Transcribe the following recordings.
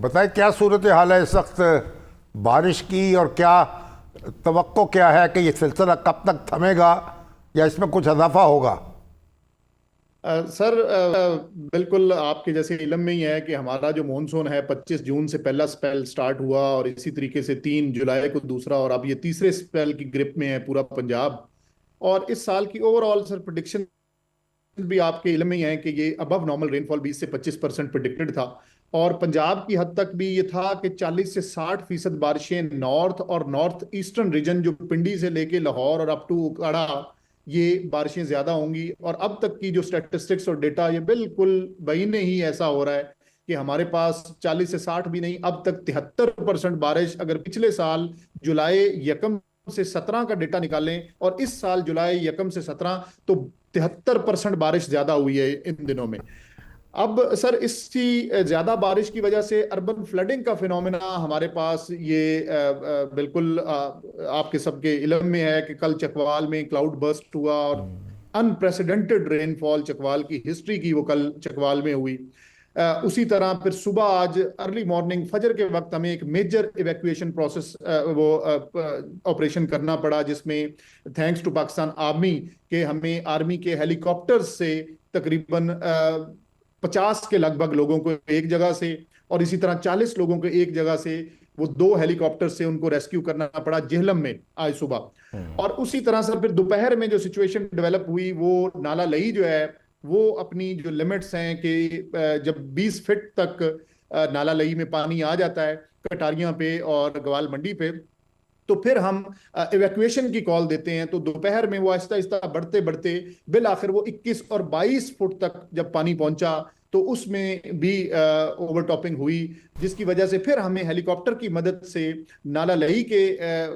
बताएं क्या सूरत हाल है इस वक्त बारिश की, और क्या तवक्को क्या है कि ये सिलसिला कब तक थमेगा या इसमें कुछ इजाफा होगा? सर, बिल्कुल आपके जैसे इलम में ही है कि हमारा जो मॉनसून है 25 जून से पहला स्पेल स्टार्ट हुआ और इसी तरीके से 3 जुलाई को दूसरा, और अब ये तीसरे स्पेल की ग्रिप में है पूरा पंजाब। और इस साल की ओवरऑल सर प्रिडिक्शन भी आपके इलम में ही है कि ये अबव नॉर्मल रेनफॉल 20 से 25% प्रिडिक्टेड था। और पंजाब की हद तक भी ये था कि 40 से 60% बारिशें नॉर्थ और नॉर्थ ईस्टर्न रीजन, जो पिंडी से लेके लाहौर और अप टू उकाड़ा, ये बारिशें ज्यादा होंगी। और अब तक की जो स्टैटिस्टिक्स और डेटा, ये बिल्कुल बहीने ही ऐसा हो रहा है कि हमारे पास 40 से 60 भी नहीं, अब तक 73% बारिश, अगर पिछले साल जुलाई यकम से 17 का डेटा निकालें और इस साल जुलाई यकम से 17, तो 73% बारिश ज्यादा हुई है इन दिनों में। अब सर, इसकी ज्यादा बारिश की वजह से अर्बन फ्लडिंग का फिनोमेना हमारे पास ये बिल्कुल आपके सबके इल्म में है कि कल चकवाल में क्लाउड बर्स्ट हुआ और अनप्रेसिडेंटेड रेनफॉल चकवाल की हिस्ट्री की वो कल चकवाल में हुई। उसी तरह फिर सुबह आज अर्ली मॉर्निंग फजर के वक्त हमें एक मेजर इवैक्यूएशन प्रोसेस वो ऑपरेशन करना पड़ा, जिसमें थैंक्स टू पाकिस्तान आर्मी के हमें आर्मी के हेलीकॉप्टर्स से तकरीबन 50 के लगभग लोगों को एक जगह से और इसी तरह 40 लोगों को एक जगह से, वो 2 हेलीकॉप्टर से उनको रेस्क्यू करना पड़ा जेहलम में आज सुबह। और उसी तरह से फिर दोपहर में जो सिचुएशन डेवलप हुई, वो नाला लई जो है वो अपनी जो लिमिट्स हैं कि जब 20 फीट तक नाला लई में पानी आ जाता है कटारियां पे और गवाल मंडी पे, तो फिर हम इवैक्यूएशन की कॉल देते हैं। तो दोपहर में वो आहिस्ता आहिस्ता बढ़ते बढ़ते बिल आखिर वो 21 और 22 फुट तक जब पानी पहुंचा, तो उसमें भी ओवरटॉपिंग हुई, जिसकी वजह से फिर हमें हेलीकॉप्टर की मदद से नाला लही के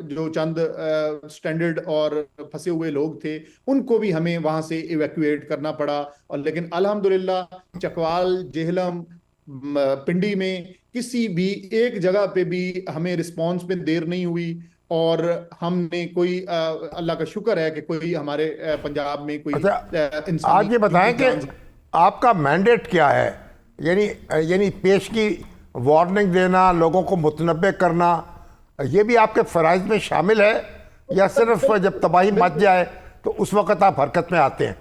जो चंद स्टैंडर्ड और फंसे हुए लोग थे उनको भी हमें वहां से इवैक्यूएट करना पड़ा। और लेकिन अल्हम्दुलिल्लाह चकवाल, जेहलम, पिंडी में किसी भी एक जगह पे भी हमें रिस्पांस में देर नहीं हुई। और हमने कोई अल्लाह का शुक्र है कि कोई हमारे पंजाब में कोई अच्छा, इंसानी आज ये बताएं कि जान। आपका मैंडेट क्या है? यानी यानी पेश की वार्निंग देना, लोगों को मुतनब्बे करना, ये भी आपके फ़राइज़ में शामिल है, या सिर्फ जब तबाही मच जाए तो उस वक़्त आप हरकत में आते हैं?